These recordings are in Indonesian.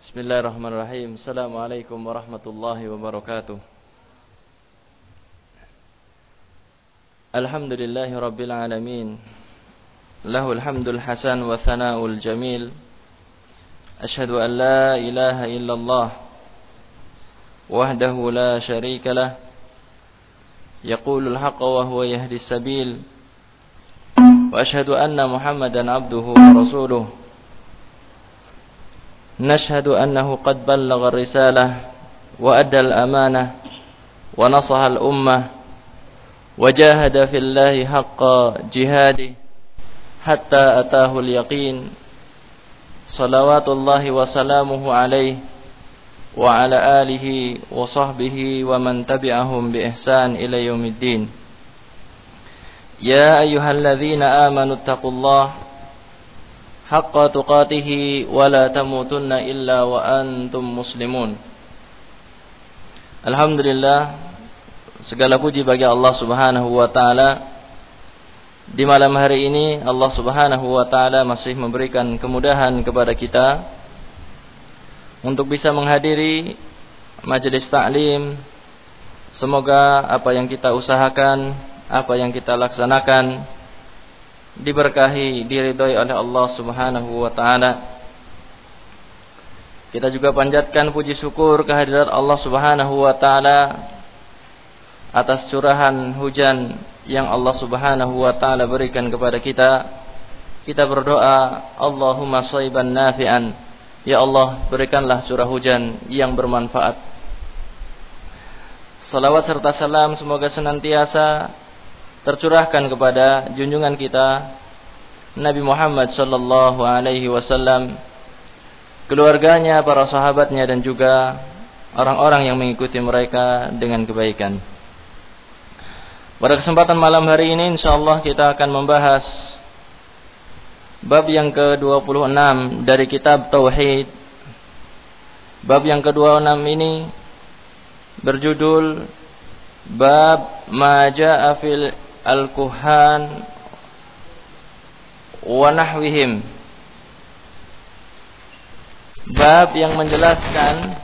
Bismillahirrahmanirrahim. Assalamualaikum warahmatullahi wabarakatuh. Alhamdulillahi rabbil alamin. Lahul hamdul hasan wa thana'ul jamil. Ashhadu an la ilaha illallah wahdahu la syarika lah. Yaqulul haqqa wa huwa yahdis sabil. Wa ashhadu anna Muhammadan abduhu wa rasuluh. نشهد أنه قد بلغ الرسالة وأدى الأمانة ونصح الأمة وجاهد في الله حق جهاده حتى أتاه اليقين صلوات الله وسلامه عليه وعلى آله وصحبه ومن تبعهم بإحسان إلى يوم الدين. يا أيها الذين آمنوا اتقوا الله haqqa tuqatihi wa la tamutunna illa wa antum muslimun. Alhamdulillah, segala puji bagi Allah Subhanahu wa taala. Di malam hari ini Allah Subhanahu wa taala masih memberikan kemudahan kepada kita untuk bisa menghadiri majelis ta'lim. Semoga apa yang kita usahakan, apa yang kita laksanakan diberkahi, diridhoi oleh Allah Subhanahu wa taala. Kita juga panjatkan puji syukur kehadirat Allah Subhanahu wa taala atas curahan hujan yang Allah Subhanahu wa taala berikan kepada kita. Kita berdoa, Allahumma shayban nafi'an. Ya Allah, berikanlah curah hujan yang bermanfaat. Salawat serta salam semoga senantiasa tercurahkan kepada junjungan kita Nabi Muhammad sallallahu alaihi wasallam, keluarganya, para sahabatnya, dan juga orang-orang yang mengikuti mereka dengan kebaikan. Pada kesempatan malam hari ini insyaallah kita akan membahas bab yang ke-26 dari kitab Tauhid. Bab yang ke-26 ini berjudul Bab ma jaa'a fil al-kuhan wa nahwihim. Bab yang menjelaskan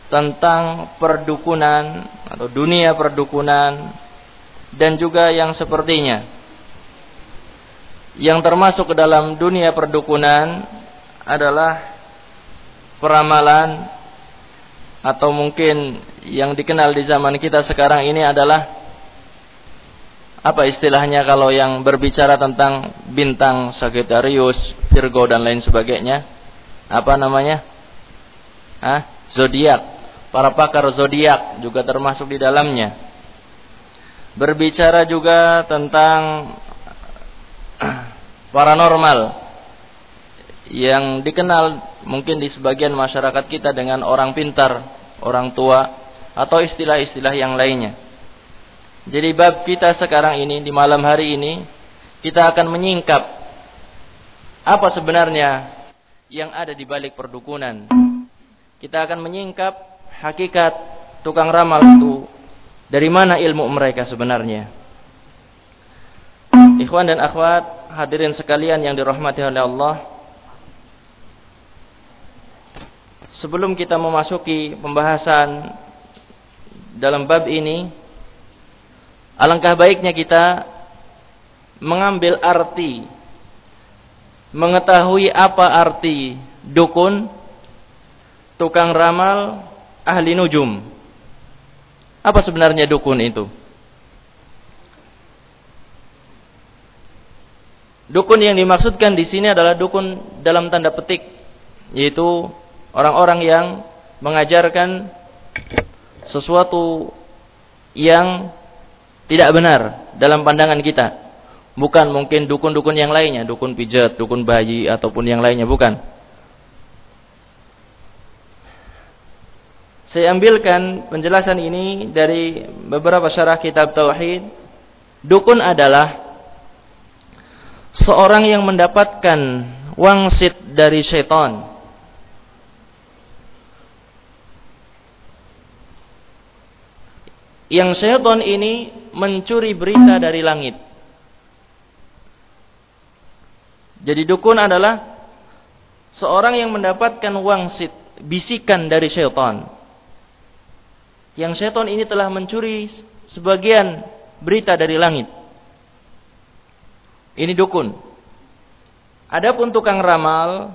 tentang perdukunan atau dunia perdukunan dan juga yang sepertinya. Yang termasuk ke dalam dunia perdukunan adalah peramalan, atau mungkin yang dikenal di zaman kita sekarang ini adalah apa istilahnya kalau yang berbicara tentang bintang Sagittarius, Virgo dan lain sebagainya? Apa namanya? Zodiak. Para pakar zodiak juga termasuk di dalamnya. Berbicara juga tentang paranormal yang dikenal mungkin di sebagian masyarakat kita dengan orang pintar, orang tua, atau istilah-istilah yang lainnya. Jadi bab kita sekarang ini, di malam hari ini, kita akan menyingkap apa sebenarnya yang ada di balik perdukunan. Kita akan menyingkap hakikat tukang ramal itu, dari mana ilmu mereka sebenarnya. Ikhwan dan akhwat, hadirin sekalian yang dirahmati oleh Allah, sebelum kita memasuki pembahasan dalam bab ini, alangkah baiknya kita mengambil arti, mengetahui apa arti dukun, tukang ramal, ahli nujum. Apa sebenarnya dukun itu? Dukun yang dimaksudkan di sini adalah dukun dalam tanda petik, yaitu orang-orang yang mengajarkan sesuatu yang tidak benar dalam pandangan kita. Bukan mungkin dukun-dukun yang lainnya, dukun pijat, dukun bayi, ataupun yang lainnya, bukan. Saya ambilkan penjelasan ini dari beberapa syarah kitab Tauhid. Dukun adalah seorang yang mendapatkan wangsit dari syaitan, yang syaitan ini mencuri berita dari langit. Jadi dukun adalah seorang yang mendapatkan wangsit, bisikan dari syaitan. Yang syaitan ini telah mencuri sebagian berita dari langit. Ini dukun. Adapun tukang ramal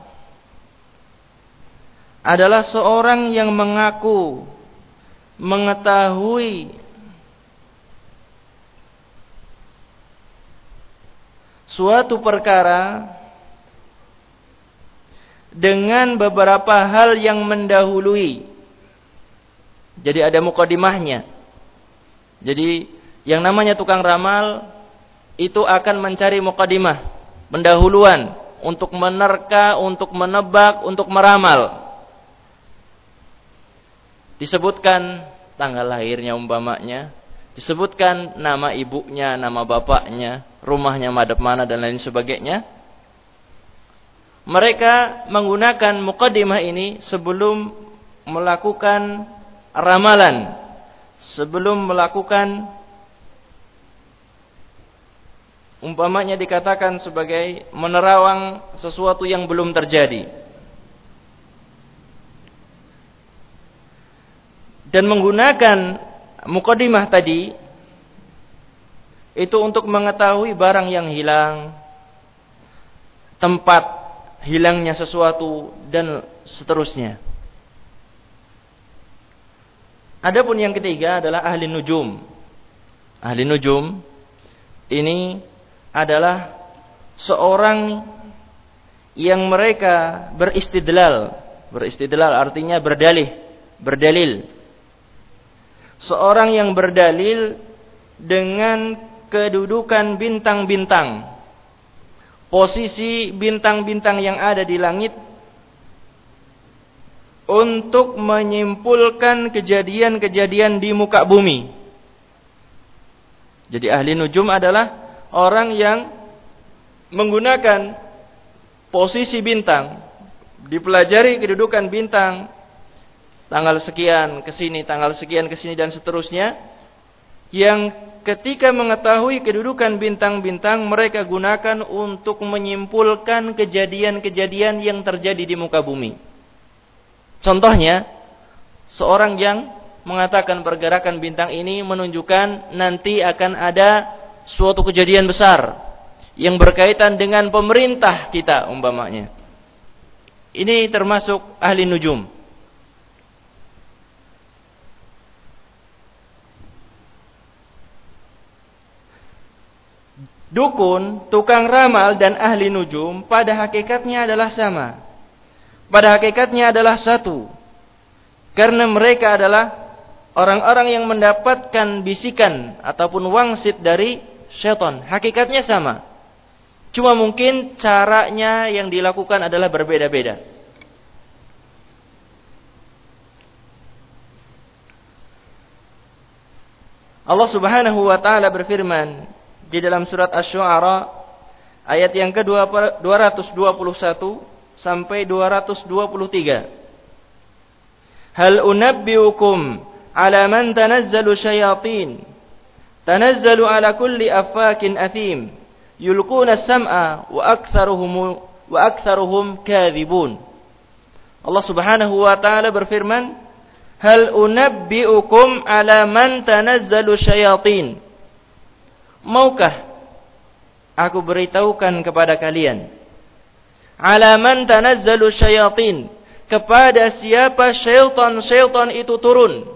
adalah seorang yang mengaku mengetahui suatu perkara dengan beberapa hal yang mendahului. Jadi ada mukadimahnya. Jadi yang namanya tukang ramal itu akan mencari mukadimah, pendahuluan untuk menerka, untuk menebak, untuk meramal. Disebutkan tanggal lahirnya umpamanya, disebutkan nama ibunya, nama bapaknya, rumahnya madhab mana dan lain sebagainya. Mereka menggunakan muqaddimah ini sebelum melakukan ramalan, sebelum melakukan umpamanya dikatakan sebagai menerawang sesuatu yang belum terjadi. Dan menggunakan muqaddimah tadi itu untuk mengetahui barang yang hilang, tempat hilangnya sesuatu dan seterusnya. Adapun yang ketiga adalah ahli nujum. Ahli nujum ini adalah seorang yang mereka beristidlal. Beristidlal artinya berdalil. Seorang yang berdalil dengan kedudukan bintang-bintang, posisi bintang-bintang yang ada di langit, untuk menyimpulkan kejadian-kejadian di muka bumi. Jadi ahli nujum adalah orang yang menggunakan posisi bintang, dipelajari kedudukan bintang, tanggal sekian ke sini, tanggal sekian ke sini dan seterusnya, yang ketika mengetahui kedudukan bintang-bintang mereka gunakan untuk menyimpulkan kejadian-kejadian yang terjadi di muka bumi. Contohnya, seorang yang mengatakan pergerakan bintang ini menunjukkan nanti akan ada suatu kejadian besar yang berkaitan dengan pemerintah kita umpamanya. Ini termasuk ahli nujum. Dukun, tukang ramal dan ahli nujum pada hakikatnya adalah sama. Pada hakikatnya adalah satu. Karena mereka adalah orang-orang yang mendapatkan bisikan ataupun wangsit dari syaitan. Hakikatnya sama. Cuma mungkin caranya yang dilakukan adalah berbeda-beda. Allah Subhanahu wa taala berfirman di dalam surat Asy-Syu'ara ayat yang ke-221 sampai 223. Hal unabbiukum ala man tanazzalu syayatin tanazzalu ala kulli affakin athim yulquna as-sam'a wa aktsaruhum kadhibun. Allah Subhanahu wa taala berfirman, hal unabbiukum ala man tanazzalu syayatin. Maukah aku beritahukan kepada kalian ala man tanazzalu syayatin, kepada siapa syaitan itu turun.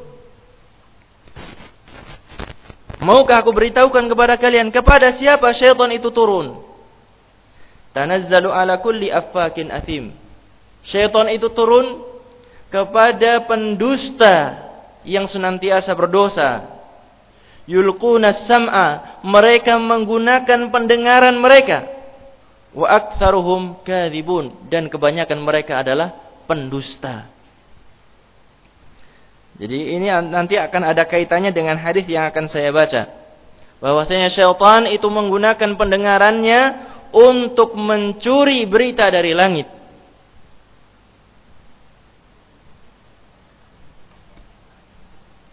Maukah aku beritahukan kepada kalian kepada siapa syaitan itu turun? Tanazzalu ala kulli affakin athim. Syaitan itu turun kepada pendusta yang senantiasa berdosa. Yulquna sam'a, mereka menggunakan pendengaran mereka. Wa aktsaruhum kadzibun, dan kebanyakan mereka adalah pendusta. Jadi ini nanti akan ada kaitannya dengan hadis yang akan saya baca. Bahwasanya syaitan itu menggunakan pendengarannya untuk mencuri berita dari langit.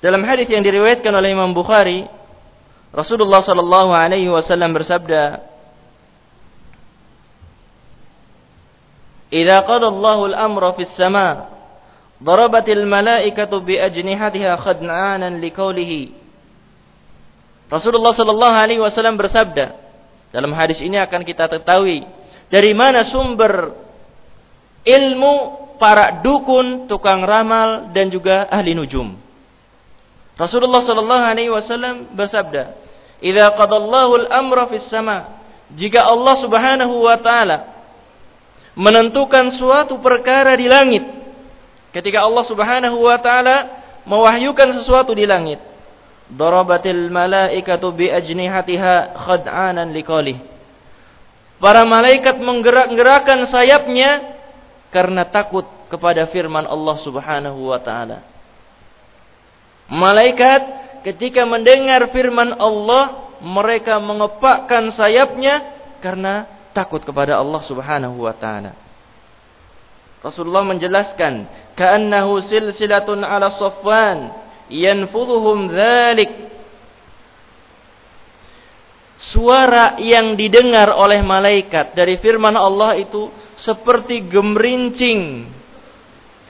Dalam hadis yang diriwayatkan oleh Imam Bukhari, Rasulullah sallallahu alaihi wasallam bersabda, idza qada Allahu al-amra fis sama' darabatil malaikatu bi ajnihatiha khad'anan liqaulihi. Rasulullah sallallahu alaihi wasallam bersabda, dalam hadis ini akan kita ketahui dari mana sumber ilmu para dukun, tukang ramal dan juga ahli nujum. Rasulullah sallallahu alaihi wasallam bersabda, "Idza qadallahu al-amra fis sama'," jika Allah Subhanahu wa taala menentukan suatu perkara di langit, ketika Allah Subhanahu wa taala mewahyukan sesuatu di langit, darabatil malaikatu bi ajnihatiha khad'anan liqaulih. Para malaikat menggerak-gerakkan sayapnya karena takut kepada firman Allah Subhanahu wa taala. Malaikat ketika mendengar firman Allah, mereka mengepakkan sayapnya karena takut kepada Allah Subhanahu wa taala. Rasulullah menjelaskan, ka'annahu silsilatun 'ala Safwan yanfudhuhum dzalik. Suara yang didengar oleh malaikat dari firman Allah itu seperti gemerincing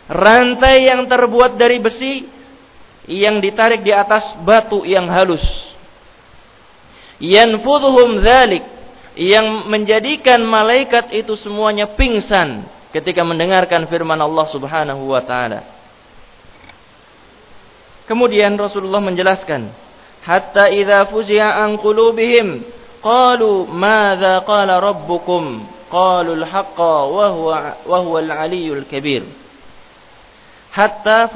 rantai yang terbuat dari besi yang ditarik di atas batu yang halus. Yanfudhuhum dzalik, yang menjadikan malaikat itu semuanya pingsan ketika mendengarkan firman Allah Subhanahu wa taala. Kemudian Rasulullah menjelaskan, hatta idza fuzi'a an qulubihim qalu madza qala rabbukum qalu al-haqqa wa huwa al-'aliyyul kabir. Hatta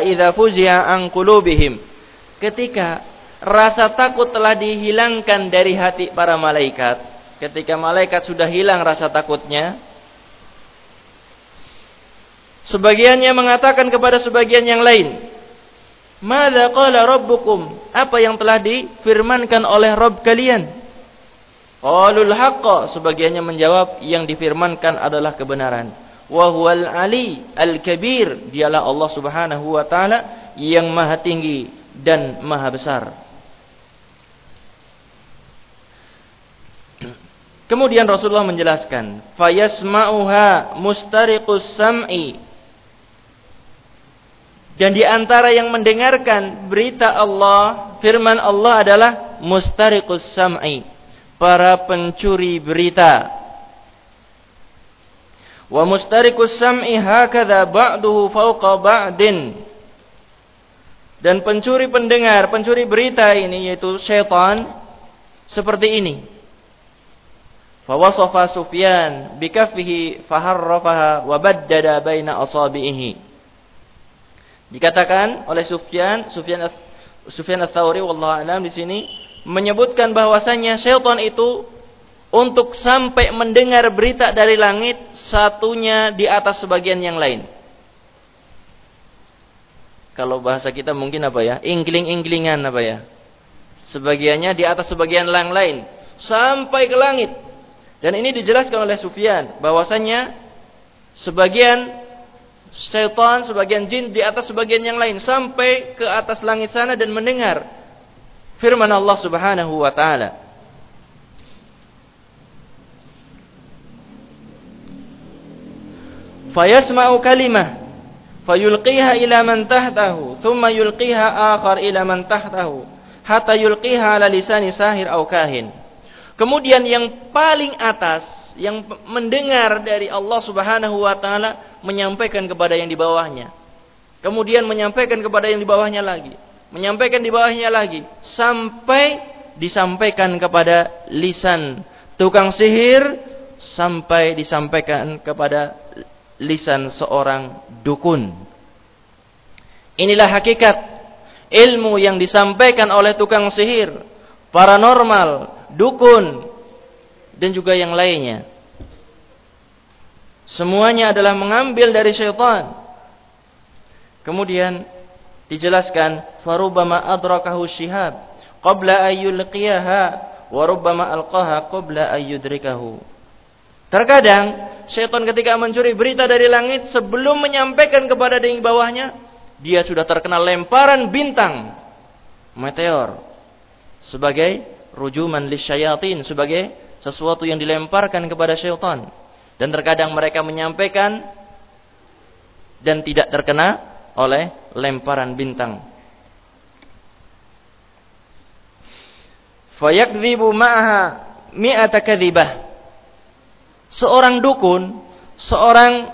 idza fuzi'a an qulubihim, ketika rasa takut telah dihilangkan dari hati para malaikat, ketika malaikat sudah hilang rasa takutnya, sebagiannya mengatakan kepada sebagian yang lain, madza qala rabbukum, apa yang telah difirmankan oleh Rabb kalian? Qalul haqqa, sebagiannya menjawab yang difirmankan adalah kebenaran. Wa huwal ali al-kabir, dialah Allah Subhanahu wa taala yang maha tinggi dan maha besar. Kemudian Rasulullah menjelaskan, fayasma'uha mustariqus sam'i, dan di antara yang mendengarkan berita Allah, firman Allah adalah mustariqus sam'i, para pencuri berita. Wa mustariqus sam'i hakadha ba'duhu fawqa ba'din, dan pencuri pendengar, pencuri berita ini yaitu syaitan seperti ini. Fawasafa Sufyan bikaffihi faharrafaha wa baddada baina asabihi. Dikatakan oleh Sufyan ats-Tsauri wallahu a'lam di sini menyebutkan bahwasanya syaitan itu untuk sampai mendengar berita dari langit, satunya di atas sebagian yang lain. Kalau bahasa kita mungkin apa ya? Ingkling-ingklingan apa ya? Sebagiannya di atas sebagian yang lain sampai ke langit. Dan ini dijelaskan oleh Sufyan bahwasanya sebagian syaitan, sebagian jin di atas sebagian yang lain sampai ke atas langit sana dan mendengar firman Allah Subhanahu wa taala. Fayasma'u kalimah fayulqiha ila man tahtahu thumma yulqiha akhar ila man tahtahu hatta yulqiha ala lisani sahir aw kahin. Kemudian yang paling atas yang mendengar dari Allah Subhanahu wa taala menyampaikan kepada yang di bawahnya. Kemudian menyampaikan kepada yang di bawahnya lagi, menyampaikan di bawahnya lagi sampai disampaikan kepada lisan tukang sihir, sampai disampaikan kepada lisan seorang dukun. Inilah hakikat ilmu yang disampaikan oleh tukang sihir, paranormal, dukun, dan juga yang lainnya. Semuanya adalah mengambil dari syaitan. Kemudian dijelaskan, farubbama adrakahu syihab qabla ayyulqiyaha wa rubbama alqaha qabla ayyudrikahu. Terkadang syaitan ketika mencuri berita dari langit, sebelum menyampaikan kepada yang di bawahnya, dia sudah terkena lemparan bintang, meteor, sebagai rujuman lisyayatin, sebagai sesuatu yang dilemparkan kepada syaitan. Dan terkadang mereka menyampaikan dan tidak terkena oleh lemparan bintang. Fayakdzibu ma'aha mi'ata kadzibah. Seorang dukun, seorang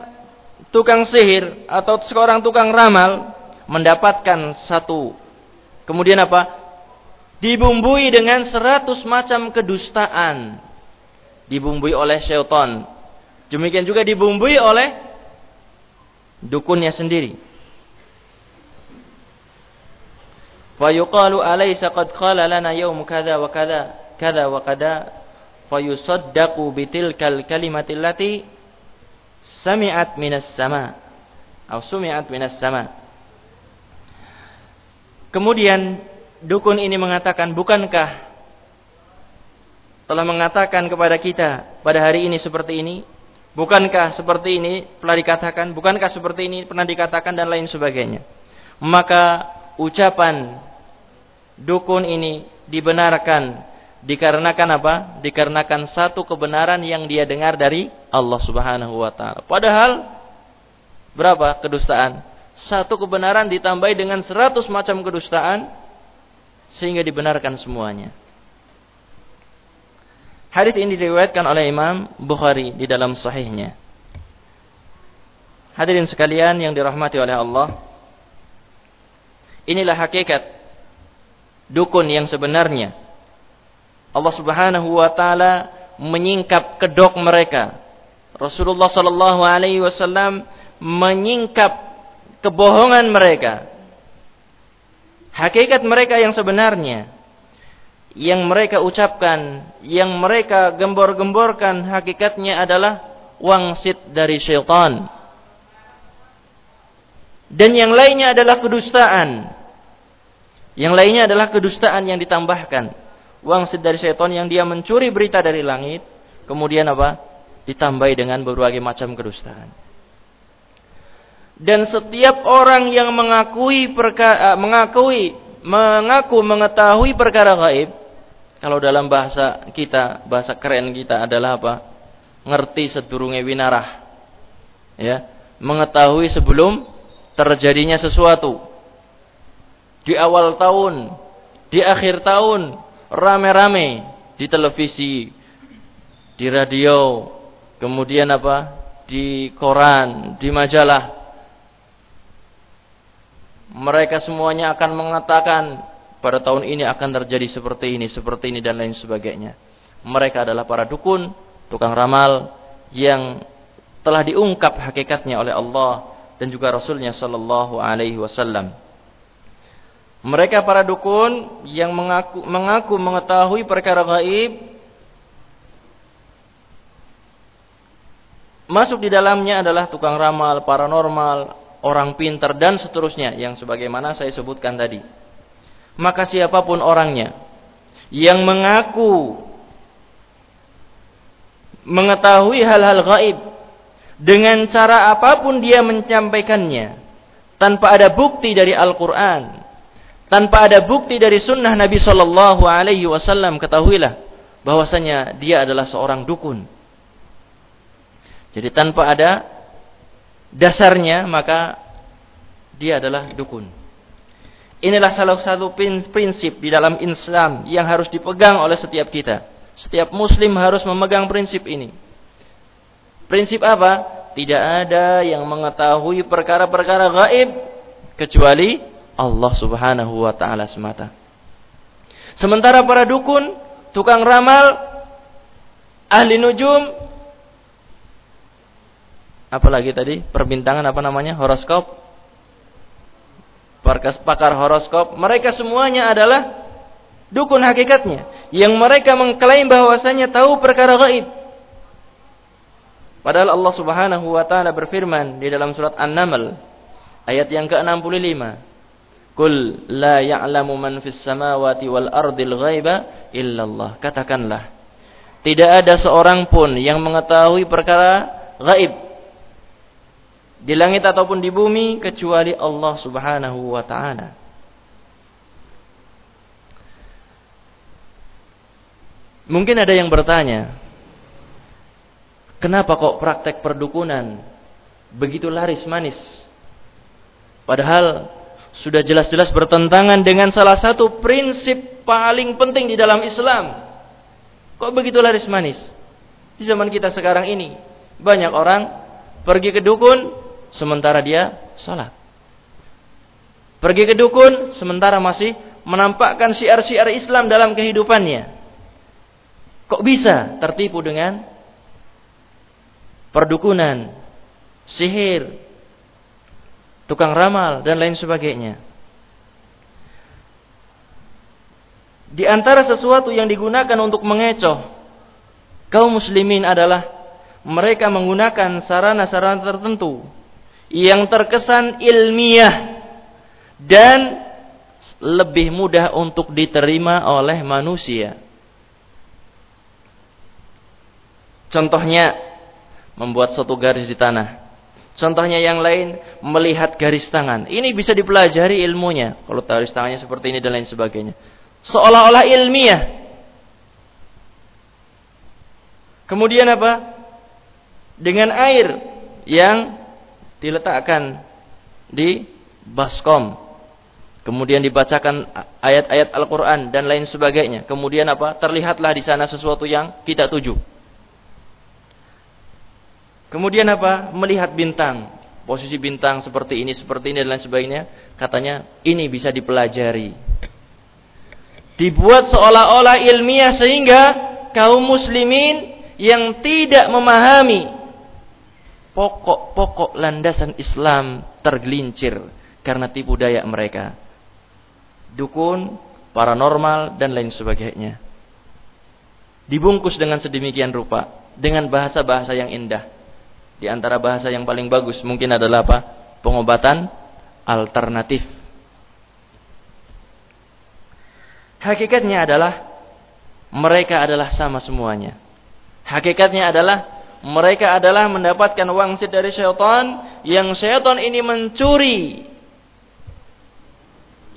tukang sihir atau seorang tukang ramal mendapatkan satu, kemudian apa? Dibumbui dengan 100 macam kedustaan. Dibumbui oleh syaitan. Demikian juga dibumbui oleh dukunnya sendiri. Fa yuqalu alaysa qad qala lana yawm kadza wa kadza kadza wa kadza fa yusaddaqu bitilkal kalimati allati sami'at minas sama atau sumi'at minas sama. Kemudian dukun ini mengatakan, bukankah telah mengatakan kepada kita pada hari ini seperti ini? Bukankah seperti ini pernah dikatakan? Bukankah seperti ini pernah dikatakan? Dan lain sebagainya. Maka ucapan dukun ini dibenarkan dikarenakan apa? Dikarenakan satu kebenaran yang dia dengar dari Allah Subhanahu wa taala. Padahal berapa kedustaan? Satu kebenaran ditambahi dengan 100 macam kedustaan sehingga dibenarkan semuanya. Hadis ini diriwayatkan oleh Imam Bukhari di dalam sahihnya. Hadirin sekalian yang dirahmati oleh Allah, inilah hakikat dukun yang sebenarnya. Allah Subhanahu wa taala menyingkap kedok mereka. Rasulullah sallallahu alaihi wasallam menyingkap kebohongan mereka. Hakikat mereka yang sebenarnya, yang mereka ucapkan, yang mereka gembor-gemborkan, hakikatnya adalah wangsit dari syaitan. Dan yang lainnya adalah kedustaan. Yang lainnya adalah kedustaan yang ditambahkan. Wangsit dari syaitan yang dia mencuri berita dari langit, kemudian apa? Ditambahi dengan berbagai macam kedustaan. Dan setiap orang yang mengaku mengetahui perkara gaib, kalau dalam bahasa kita, bahasa keren kita adalah apa? Ngerti sedurunge winarah. Ya, mengetahui sebelum terjadinya sesuatu. Di awal tahun, di akhir tahun, rame-rame di televisi, di radio, kemudian apa? Di koran, di majalah. Mereka semuanya akan mengatakan pada tahun ini akan terjadi seperti ini dan lain sebagainya. Mereka adalah para dukun, tukang ramal yang telah diungkap hakikatnya oleh Allah dan juga Rasulnya sallallahu alaihi wasallam. Mereka para dukun yang mengaku mengetahui perkara gaib, masuk di dalamnya adalah tukang ramal, paranormal, orang pintar dan seterusnya yang sebagaimana saya sebutkan tadi. Maka siapapun orangnya yang mengaku mengetahui hal-hal gaib dengan cara apapun dia menyampaikannya, tanpa ada bukti dari Al-Quran, tanpa ada bukti dari sunnah Nabi Sallallahu Alaihi Wasallam, ketahuilah bahwasanya dia adalah seorang dukun. Jadi tanpa ada dasarnya maka dia adalah dukun. Inilah salah satu prinsip di dalam Islam yang harus dipegang oleh setiap kita. Setiap muslim harus memegang prinsip ini. Prinsip apa? Tidak ada yang mengetahui perkara-perkara gaib kecuali Allah Subhanahu wa taala semata. Sementara para dukun, tukang ramal, ahli nujum, apalagi tadi perbintangan apa namanya? Horoskop. Pakar horoskop, mereka semuanya adalah dukun hakikatnya, yang mereka mengklaim bahwasanya tahu perkara gaib. Padahal Allah Subhanahu wa taala berfirman di dalam surat An-Naml ayat yang ke-65, "Qul la ya'lamu man fis samawati wal ardil ghaiba illallah." Katakanlah, tidak ada seorang pun yang mengetahui perkara gaib di langit ataupun di bumi kecuali Allah Subhanahu wa taala. Mungkin ada yang bertanya, Kenapa kok praktek perdukunan begitu laris manis? Padahal sudah jelas-jelas bertentangan dengan salah satu prinsip paling penting di dalam Islam. Kok begitu laris manis? Di zaman kita sekarang ini, banyak orang pergi ke dukun sementara dia sholat. Pergi ke dukun sementara masih menampakkan syiar-syiar Islam dalam kehidupannya. Kok bisa tertipu dengan perdukunan, sihir, tukang ramal, dan lain sebagainya? Di antara sesuatu yang digunakan untuk mengecoh kaum muslimin adalah mereka menggunakan sarana-sarana tertentu yang terkesan ilmiah dan lebih mudah untuk diterima oleh manusia. Contohnya, membuat suatu garis di tanah. Contohnya yang lain, melihat garis tangan. Ini bisa dipelajari ilmunya. Kalau garis tangannya seperti ini dan lain sebagainya. Seolah-olah ilmiah. Kemudian apa? Dengan air yang diletakkan di baskom. Kemudian dibacakan ayat-ayat Al-Quran dan lain sebagainya. Kemudian apa? Terlihatlah di sana sesuatu yang kita tuju. Kemudian apa? Melihat bintang. Posisi bintang seperti ini dan lain sebagainya. Katanya ini bisa dipelajari. Dibuat seolah-olah ilmiah sehingga kaum muslimin yang tidak memahami pokok-pokok landasan Islam tergelincir karena tipu daya mereka. Dukun, paranormal, dan lain sebagainya. Dibungkus dengan sedemikian rupa, dengan bahasa-bahasa yang indah. Di antara bahasa yang paling bagus mungkin adalah apa? Pengobatan alternatif. Hakikatnya adalah mereka adalah sama semuanya. Hakikatnya adalah mereka adalah mendapatkan wangsit dari syaitan, yang syaitan ini mencuri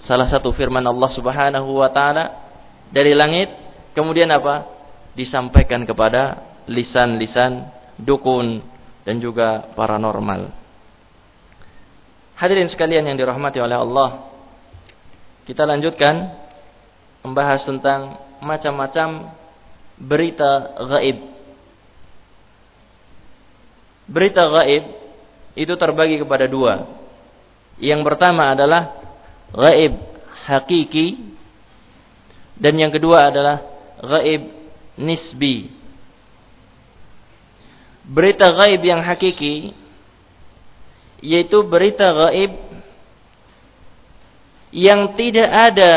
salah satu firman Allah Subhanahu wa taala dari langit, kemudian apa? Disampaikan kepada lisan-lisan dukun dan juga paranormal. Hadirin sekalian yang dirahmati oleh Allah, kita lanjutkan membahas tentang macam-macam berita gaib. Berita gaib itu terbagi kepada dua. Yang pertama adalah gaib hakiki, dan yang kedua adalah gaib nisbi. Berita gaib yang hakiki yaitu berita gaib yang tidak ada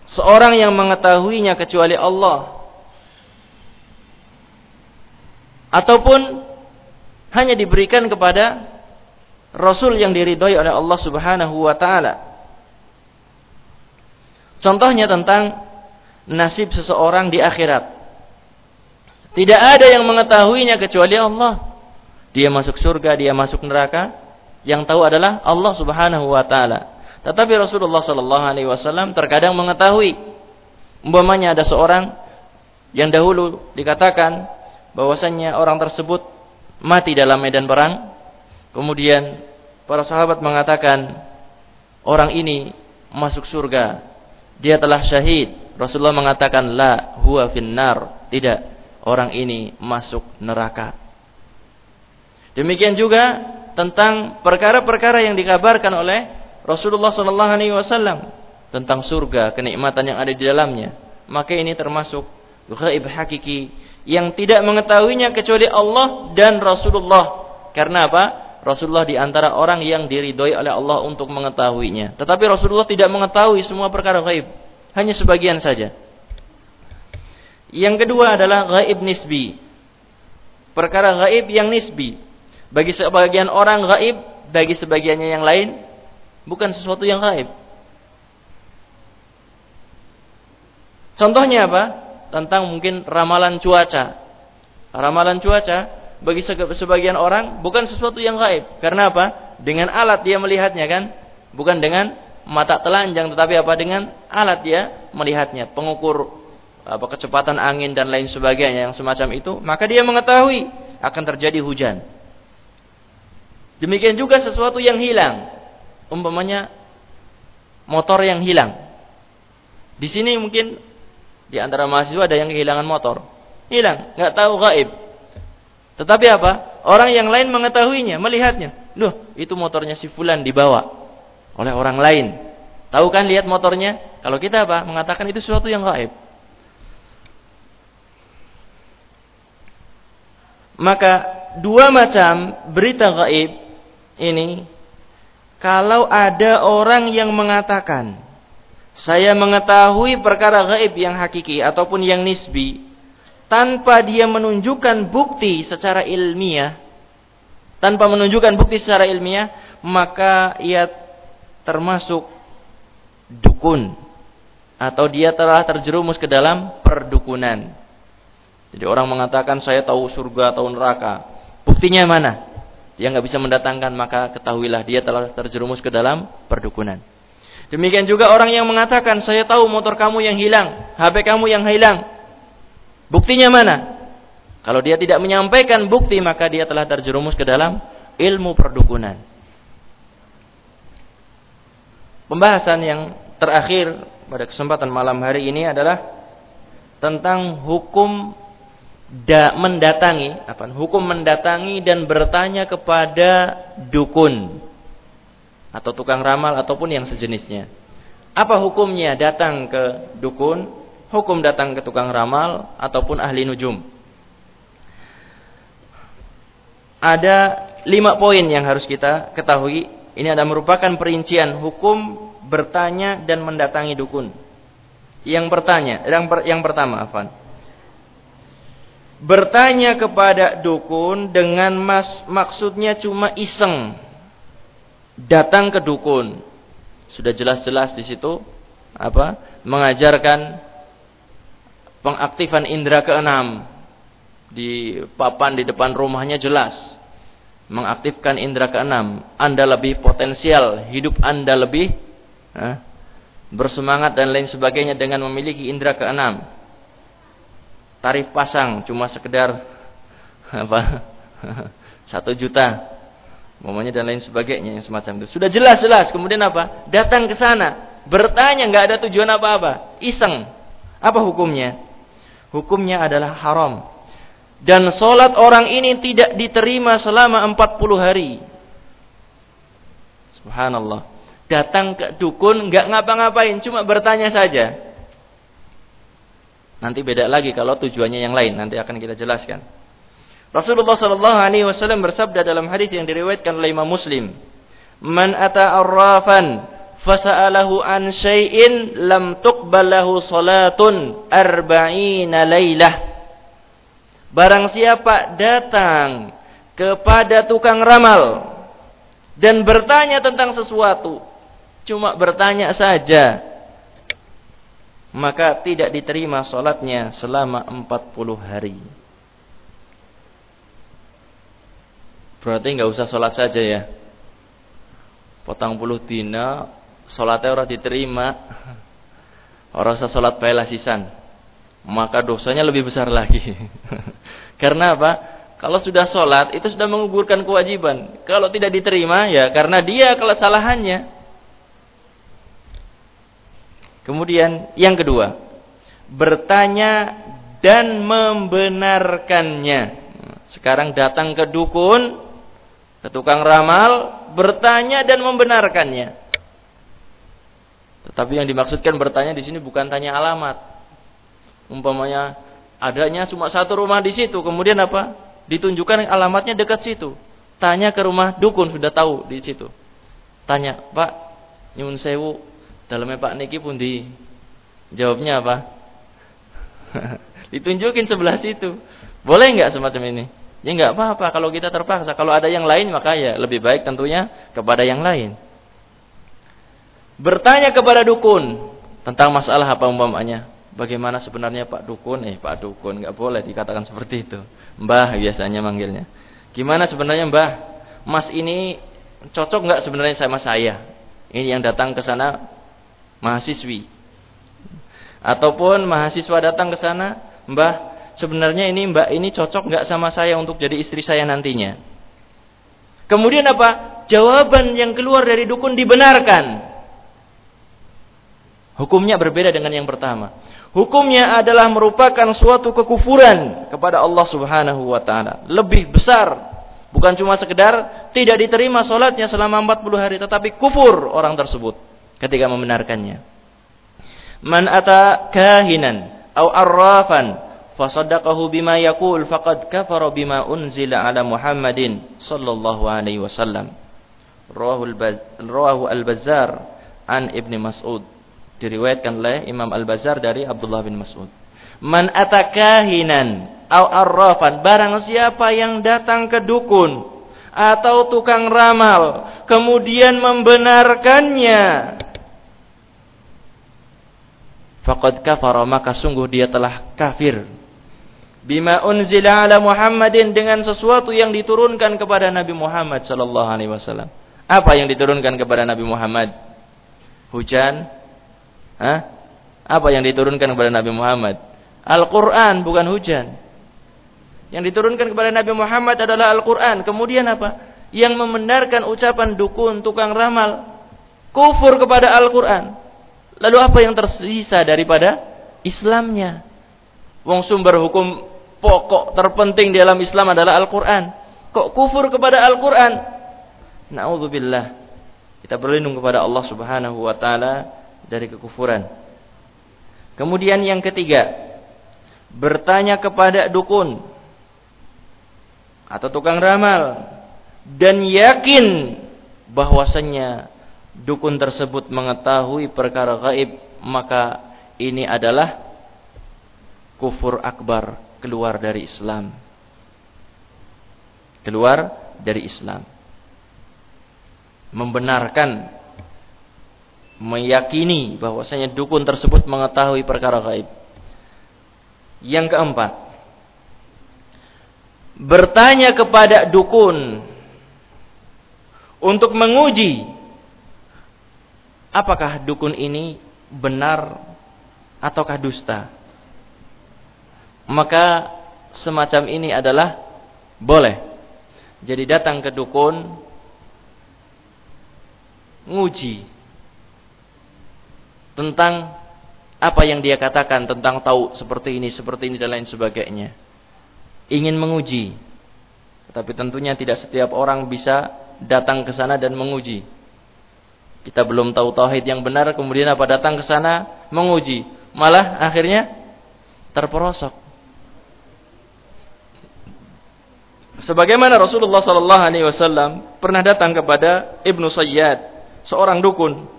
seorang yang mengetahuinya kecuali Allah, ataupun hanya diberikan kepada Rasul yang diridhai oleh Allah Subhanahu wa taala. Contohnya tentang nasib seseorang di akhirat. Tidak ada yang mengetahuinya kecuali Allah. Dia masuk surga, dia masuk neraka, yang tahu adalah Allah Subhanahu wa taala. Tetapi Rasulullah sallallahu alaihi wasallam terkadang mengetahui. Umpamanya ada seorang yang dahulu dikatakan bahwasannya orang tersebut mati dalam medan perang. Kemudian para sahabat mengatakan orang ini masuk surga, dia telah syahid. Rasulullah mengatakan la huwa finnar, tidak, orang ini masuk neraka. Demikian juga tentang perkara-perkara yang dikabarkan oleh Rasulullah sallallahu alaihi wasallam tentang surga, kenikmatan yang ada di dalamnya. Maka ini termasuk gaib hakiki yang tidak mengetahuinya kecuali Allah dan Rasulullah. Karena apa? Rasulullah di antara orang yang diridhoi oleh Allah untuk mengetahuinya. Tetapi Rasulullah tidak mengetahui semua perkara gaib, hanya sebagian saja. Yang kedua adalah gaib nisbi. Perkara gaib yang nisbi. Bagi sebagian orang gaib, bagi sebagiannya yang lain bukan sesuatu yang gaib. Contohnya apa? Tentang mungkin ramalan cuaca. Ramalan cuaca bagi sebagian orang bukan sesuatu yang gaib. Karena apa? Dengan alat dia melihatnya kan? Bukan dengan mata telanjang, tetapi apa? Dengan alat dia melihatnya. Pengukur kecepatan angin dan lain sebagainya yang semacam itu, maka dia mengetahui akan terjadi hujan. Demikian juga sesuatu yang hilang, umpamanya motor yang hilang. Di sini mungkin di antara mahasiswa ada yang kehilangan motor, hilang, nggak tahu, gaib. Tetapi apa? Orang yang lain mengetahuinya, melihatnya. Loh, itu motornya si fulan dibawa oleh orang lain. Tahu kan, lihat motornya? Kalau kita apa? Mengatakan itu sesuatu yang gaib. Maka dua macam berita gaib ini, kalau ada orang yang mengatakan saya mengetahui perkara gaib yang hakiki ataupun yang nisbi, tanpa dia menunjukkan bukti secara ilmiah, maka ia termasuk dukun, atau dia telah terjerumus ke dalam perdukunan. Jadi orang mengatakan saya tahu surga atau neraka, buktinya mana? Dia nggak bisa mendatangkan, maka ketahuilah dia telah terjerumus ke dalam perdukunan. Demikian juga orang yang mengatakan saya tahu motor kamu yang hilang, HP kamu yang hilang, buktinya mana? Kalau dia tidak menyampaikan bukti, maka dia telah terjerumus ke dalam ilmu perdukunan. Pembahasan yang terakhir pada kesempatan malam hari ini adalah tentang hukum mendatangi dan bertanya kepada dukun atau tukang ramal ataupun yang sejenisnya. Apa hukumnya datang ke dukun, hukum datang ke tukang ramal ataupun ahli nujum? Ada 5 poin yang harus kita ketahui. Ini adalah merupakan perincian hukum bertanya dan mendatangi dukun. Yang pertama, bertanya kepada dukun dengan maksudnya cuma iseng. Datang ke dukun, sudah jelas-jelas di situ mengajarkan pengaktifan indera keenam. Di papan di depan rumahnya jelas mengaktifkan indera keenam. Anda lebih potensial, hidup Anda lebih bersemangat dan lain sebagainya dengan memiliki indera keenam. Tarif pasang cuma sekedar 1 juta, momennya dan lain sebagainya yang semacam itu. Sudah jelas-jelas. Kemudian apa? Datang ke sana, bertanya, nggak ada tujuan apa-apa, iseng. Apa hukumnya? Hukumnya adalah haram. Dan sholat orang ini tidak diterima selama 40 hari. Subhanallah. Datang ke dukun, nggak ngapa-ngapain, cuma bertanya saja. Nanti beda lagi kalau tujuannya yang lain. Nanti akan kita jelaskan. Rasulullah SAW bersabda dalam hadis yang diriwayatkan oleh Imam Muslim, "Man ata arrafan fasa'alahu an syai'in lam tuqbal lahu salatun 40 lailah." Barang siapa datang kepada tukang ramal dan bertanya tentang sesuatu, cuma bertanya saja, maka tidak diterima sholatnya selama 40 hari. Berarti nggak usah sholat saja ya. 40 dina sholatnya orang diterima, orang usah sholat bae sisan, maka dosanya lebih besar lagi. Karena apa? Kalau sudah sholat itu sudah menggugurkan kewajiban. Kalau tidak diterima ya karena dia kesalahannya. Kemudian yang kedua, bertanya dan membenarkannya. Sekarang datang ke dukun, ke tukang ramal, bertanya dan membenarkannya. Tetapi yang dimaksudkan bertanya di sini bukan tanya alamat. Umpamanya adanya cuma 1 rumah di situ, kemudian apa? Ditunjukkan alamatnya dekat situ. Tanya ke rumah dukun, sudah tahu di situ. Tanya, "Pak, nyuwun sewu, dalamnya Pak niki pundi?" Jawabnya apa? Ditunjukin sebelah situ. Boleh nggak semacam ini? Ya nggak apa-apa kalau kita terpaksa. Kalau ada yang lain maka ya lebih baik tentunya kepada yang lain. Bertanya kepada dukun tentang masalah apa umpamanya. Bagaimana sebenarnya Pak Dukun? Pak Dukun nggak boleh dikatakan seperti itu. Mbah biasanya manggilnya. Gimana sebenarnya Mbah? Mas ini cocok nggak sebenarnya sama saya? Ini yang datang ke sana mahasiswi. Ataupun mahasiswa datang ke sana, "Mbah, sebenarnya ini Mbak ini cocok nggak sama saya untuk jadi istri saya nantinya?" Kemudian apa? Jawaban yang keluar dari dukun dibenarkan. Hukumnya berbeda dengan yang pertama. Hukumnya adalah merupakan suatu kekufuran kepada Allah Subhanahu wa taala. Lebih besar. Bukan cuma sekedar tidak diterima salatnya selama 40 hari, tetapi kufur orang tersebut ketika membenarkannya. Man ata kahinan aw arrafan fasaddaqahu bima yaqul faqad kafara bima unzila ala Muhammadin sallallahu alaihi wasallam. Rawahu al-Bazzar an Ibnu Mas'ud. Diriwayatkan oleh Imam Al-Bazzar dari Abdullah bin Mas'ud. Man atakahinan au arrafan, barang siapa yang datang ke dukun atau tukang ramal kemudian membenarkannya, faqad kafara, maka sungguh dia telah kafir. Bima unzila ala Muhammadin, dengan sesuatu yang diturunkan kepada Nabi Muhammad sallallahu alaihi wasallam. Apa yang diturunkan kepada Nabi Muhammad? Hujan? Apa yang diturunkan kepada Nabi Muhammad? Al-Quran, bukan hujan. Yang diturunkan kepada Nabi Muhammad adalah Al-Quran. Kemudian apa? Yang membenarkan ucapan dukun, tukang ramal, kufur kepada Al-Quran. Lalu apa yang tersisa daripada Islamnya? Wong sumber hukum pokok terpenting di dalam Islam adalah Al-Quran. Kok kufur kepada Al-Quran? Na'udzubillah. Kita berlindung kepada Allah Subhanahu wa taala dari kekufuran. Kemudian yang ketiga, bertanya kepada dukun atau tukang ramal dan yakin bahwasannya dukun tersebut mengetahui perkara gaib, maka ini adalah kufur akbar, keluar dari Islam. Keluar dari Islam. Membenarkan, meyakini bahwasanya dukun tersebut mengetahui perkara gaib. Yang keempat, bertanya kepada dukun untuk menguji apakah dukun ini benar ataukah dusta. Maka semacam ini adalah boleh. Jadi datang ke dukun, nguji tentang apa yang dia katakan, tentang tahu seperti ini dan lain sebagainya. Ingin menguji. Tapi tentunya tidak setiap orang bisa datang ke sana dan menguji. Kita belum tahu tauhid yang benar, kemudian apa datang ke sana menguji, malah akhirnya terperosok. Sebagaimana Rasulullah sallallahu alaihi wasallam pernah datang kepada Ibnu Sayyad, seorang dukun.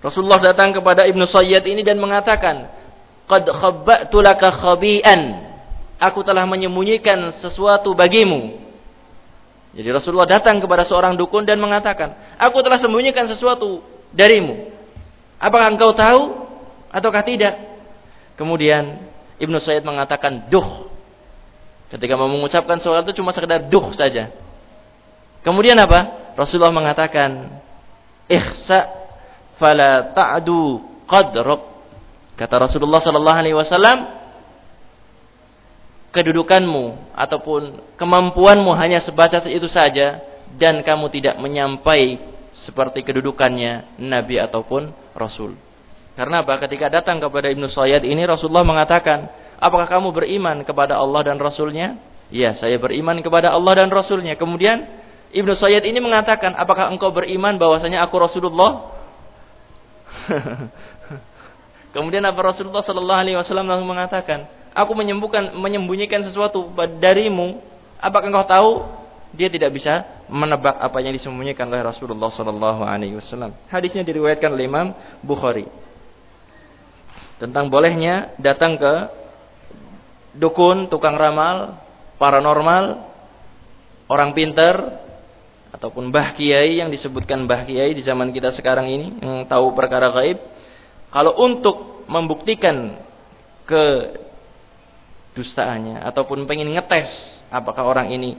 Rasulullah datang kepada Ibnu Sayyad ini dan mengatakan, "Qad khabba'tu laka khabi'an." Aku telah menyembunyikan sesuatu bagimu. Jadi Rasulullah datang kepada seorang dukun dan mengatakan, "Aku telah sembunyikan sesuatu darimu. Apakah engkau tahu ataukah tidak?" Kemudian Ibnu Sayyad mengatakan, "Duh." Ketika mau mengucapkan sesuatu cuma sekedar duh saja. Kemudian apa? Rasulullah mengatakan, "Ihsa fala ta'du qadrak." Kata Rasulullah sallallahu alaihi wasallam, kedudukanmu ataupun kemampuanmu hanya sebatas itu saja dan kamu tidak menyampai seperti kedudukannya nabi ataupun rasul. Karena apa? Ketika datang kepada Ibnu Sayyad ini, Rasulullah mengatakan, "Apakah kamu beriman kepada Allah dan Rasulnya?" "Ya, saya beriman kepada Allah dan Rasulnya." Kemudian Ibnu Sayyad ini mengatakan, "Apakah engkau beriman bahwasanya aku Rasulullah?" Kemudian apa Rasulullah sallallahu alaihi wasallam langsung mengatakan, "Aku menyembunyikan sesuatu darimu. Apakah engkau tahu?" Dia tidak bisa menebak apa yang disembunyikan oleh Rasulullah sallallahu alaihi wasallam. Hadisnya diriwayatkan oleh Imam Bukhari. Tentang bolehnya datang ke dukun, tukang ramal, paranormal, orang pintar, ataupun Mbah Kiai yang disebutkan Mbah Kiai di zaman kita sekarang ini yang tahu perkara gaib. Kalau untuk membuktikan kedustaannya ataupun pengen ngetes apakah orang ini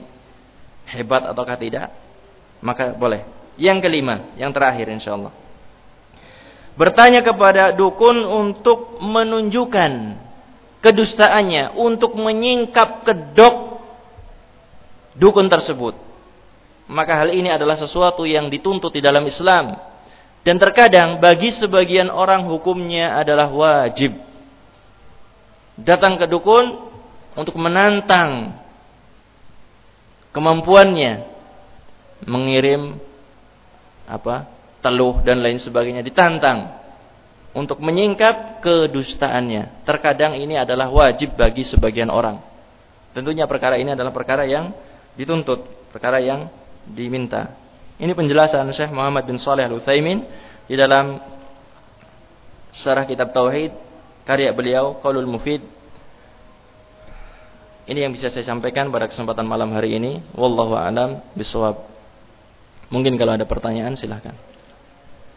hebat ataukah tidak, maka boleh. Yang kelima, yang terakhir insyaallah. bertanya kepada dukun untuk menunjukkan kedustaannya, untuk menyingkap kedok dukun tersebut. Maka hal ini adalah sesuatu yang dituntut di dalam Islam. Dan terkadang bagi sebagian orang hukumnya adalah wajib. Datang ke dukun untuk menantang kemampuannya, mengirim teluh dan lain sebagainya, ditantang untuk menyingkap kedustaannya. Terkadang ini adalah wajib bagi sebagian orang. Tentunya perkara ini adalah perkara yang dituntut, perkara yang diminta. Ini penjelasan Syekh Muhammad bin Shalih Al-Utsaimin di dalam syarah kitab Tauhid karya beliau Qaulul Mufid. Ini yang bisa saya sampaikan pada kesempatan malam hari ini. Wallahu a'lam bishawab. Mungkin kalau ada pertanyaan silahkan.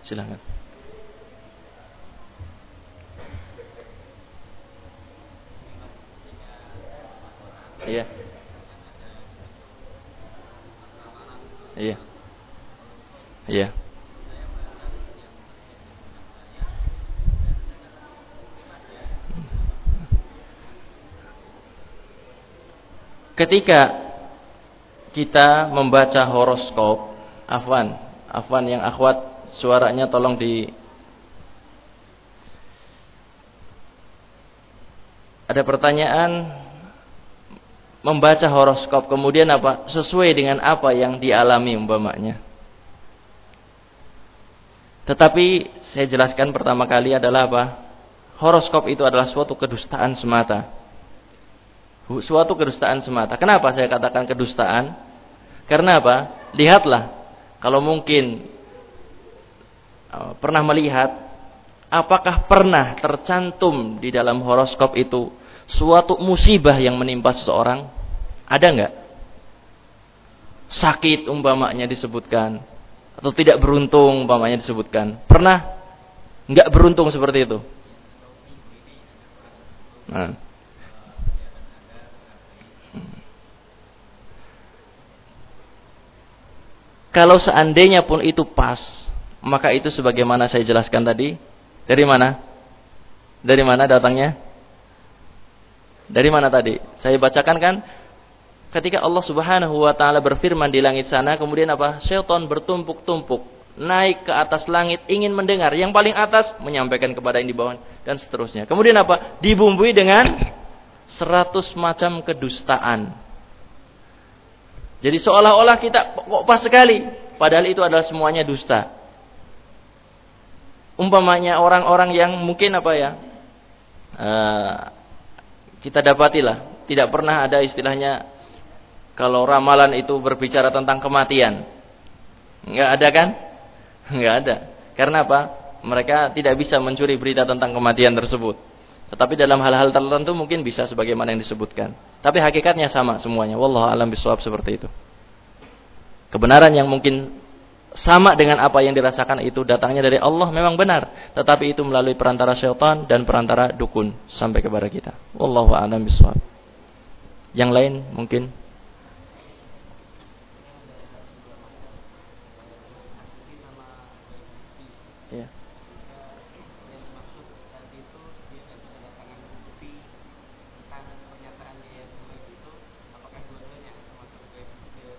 Silahkan. Iya. Iya. Iya. Ketika kita membaca horoskop, afwan yang akhwat, suaranya tolong di. Ada pertanyaan, membaca horoskop kemudian sesuai dengan apa yang dialami umpamanya. Tetapi saya jelaskan pertama kali adalah horoskop itu adalah suatu kedustaan semata. Suatu kedustaan semata. Kenapa saya katakan kedustaan? Karena lihatlah, kalau mungkin pernah melihat, apakah pernah tercantum di dalam horoskop itu suatu musibah yang menimpa seseorang? Ada enggak? Sakit umpamanya disebutkan, atau tidak beruntung umpamanya disebutkan. Pernah enggak beruntung seperti itu? Nah, kalau seandainya pun itu pas, maka itu sebagaimana saya jelaskan tadi. Dari mana? Dari mana datangnya? Dari mana tadi? Saya bacakan kan, ketika Allah Subhanahu wa taala berfirman di langit sana, kemudian Syaitan bertumpuk-tumpuk naik ke atas langit ingin mendengar. Yang paling atas menyampaikan kepada yang di bawah dan seterusnya. Kemudian dibumbui dengan 100 macam kedustaan. Jadi seolah-olah kita kok pas sekali, padahal itu adalah semuanya dusta. Umpamanya orang-orang yang mungkin kita dapatilah, tidak pernah ada istilahnya kalau ramalan itu berbicara tentang kematian. Enggak ada kan? Enggak ada. Karena mereka tidak bisa mencuri berita tentang kematian tersebut. Tetapi dalam hal-hal tertentu mungkin bisa sebagaimana yang disebutkan. Tapi hakikatnya sama semuanya. Wallahu a'lam bishawab, seperti itu. Kebenaran yang mungkin sama dengan apa yang dirasakan itu datangnya dari Allah memang benar, tetapi itu melalui perantara syaitan dan perantara dukun sampai kepada kita. Wallahu a'lam bishawab. Yang lain mungkin. Ya.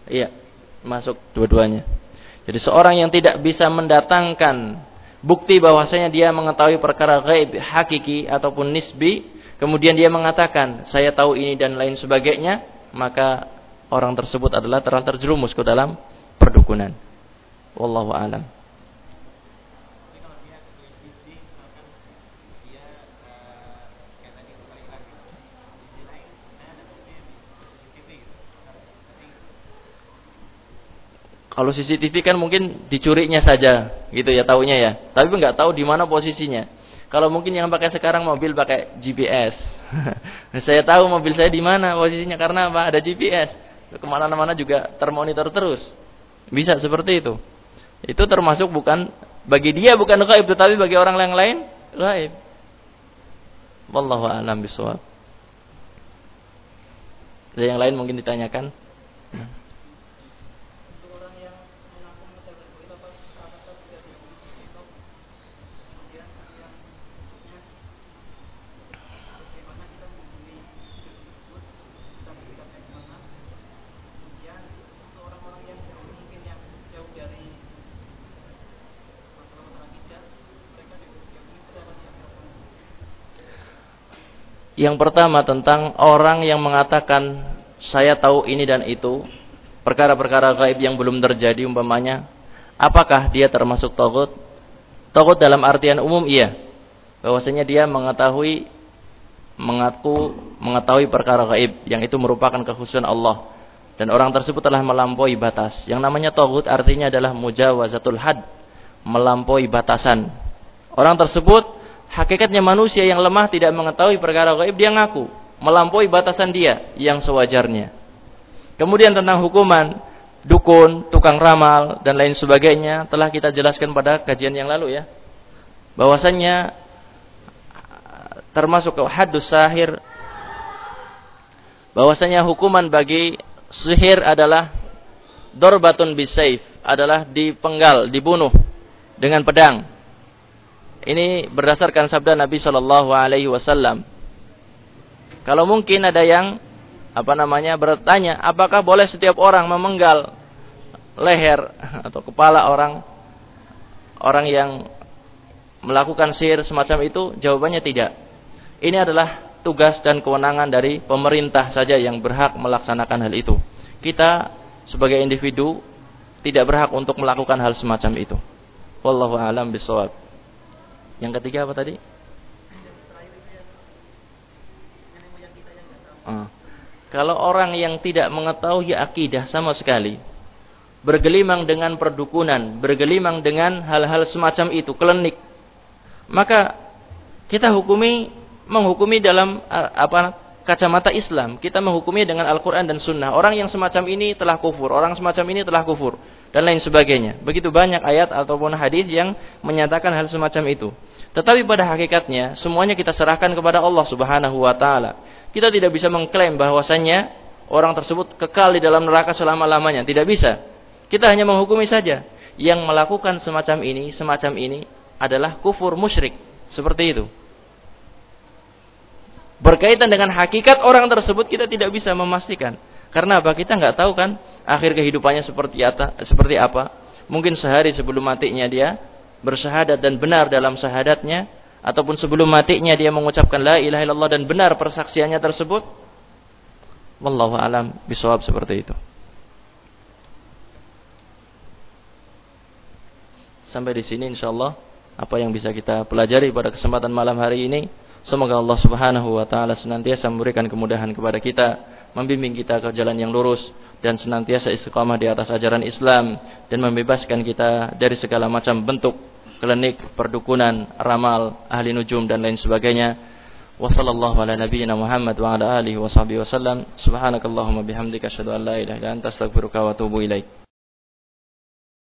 Iya, masuk dua-duanya. Jadi seorang yang tidak bisa mendatangkan bukti bahwasanya dia mengetahui perkara gaib hakiki ataupun nisbi, kemudian dia mengatakan saya tahu ini dan lain sebagainya, maka orang tersebut adalah telah terjerumus ke dalam perdukunan. Wallahu a'lam. Kalau CCTV kan mungkin dicurinya saja, gitu ya taunya ya. Tapi nggak tahu di mana posisinya. Kalau mungkin yang pakai sekarang mobil pakai GPS. Saya tahu mobil saya di mana posisinya karena ada GPS. Kemana-mana juga termonitor terus. Bisa seperti itu. Itu termasuk bukan bagi dia bukan gaib, tetapi bagi orang yang lain gaib. Wallahu a'lam bishawab. Ada yang lain mungkin ditanyakan. Yang pertama tentang orang yang mengatakan saya tahu ini dan itu, perkara-perkara gaib yang belum terjadi umpamanya, apakah dia termasuk taghut? Taghut dalam artian umum iya, bahwasanya dia mengaku mengetahui perkara gaib yang itu merupakan kekhususan Allah, dan orang tersebut telah melampaui batas. Yang namanya taghut artinya adalah mujawazatul had, melampaui batasan. Orang tersebut hakikatnya manusia yang lemah, tidak mengetahui perkara gaib, dia ngaku melampaui batasan dia yang sewajarnya. Kemudian tentang hukuman dukun, tukang ramal dan lain sebagainya telah kita jelaskan pada kajian yang lalu ya. Bahwasannya termasuk ke haddus sahir, bahwasanya hukuman bagi sihir adalah dorbatun bisayf, adalah dipenggal, dibunuh dengan pedang. Ini berdasarkan sabda Nabi Shallallahu Alaihi Wasallam. Kalau mungkin ada yang bertanya, apakah boleh setiap orang memenggal leher atau kepala orang yang melakukan sihir semacam itu? Jawabannya tidak. Ini adalah tugas dan kewenangan dari pemerintah saja yang berhak melaksanakan hal itu. Kita sebagai individu tidak berhak untuk melakukan hal semacam itu. Wallahu a'lam bishawab. Yang ketiga apa tadi? Kalau orang yang tidak mengetahui akidah sama sekali, bergelimang dengan perdukunan, bergelimang dengan hal-hal semacam itu, klinik, maka kita menghukumi dalam kacamata Islam. Kita menghukumi dengan Al-Quran dan Sunnah. Orang yang semacam ini telah kufur, orang semacam ini telah kufur, dan lain sebagainya. Begitu banyak ayat ataupun hadis yang menyatakan hal semacam itu. Tetapi pada hakikatnya semuanya kita serahkan kepada Allah Subhanahu wa taala. Kita tidak bisa mengklaim bahwasannya orang tersebut kekal di dalam neraka selama-lamanya. Tidak bisa. Kita hanya menghukumi saja. Yang melakukan semacam ini adalah kufur musyrik. Seperti itu. Berkaitan dengan hakikat orang tersebut kita tidak bisa memastikan. Karena apa? Kita nggak tahu kan akhir kehidupannya seperti apa. Mungkin sehari sebelum matinya dia bersyahadat dan benar dalam syahadatnya, ataupun sebelum matinya dia mengucapkan la ilaha illallah dan benar persaksiannya tersebut. Wallahu alam bishawab, seperti itu. Sampai di sini insyaallah apa yang bisa kita pelajari pada kesempatan malam hari ini. Semoga Allah Subhanahu wa taala senantiasa memberikan kemudahan kepada kita, membimbing kita ke jalan yang lurus, dan senantiasa istiqamah di atas ajaran Islam, dan membebaskan kita dari segala macam bentuk klinik, perdukunan, ramal, ahli nujum dan lain sebagainya. Wassallallahu ala nabiyyina Muhammad wa ala alihi wa sahbihi wasallam. Subhanakallahumma bihamdika asyhadu an la ilaha illa anta astaghfiruka wa atubu ilaik.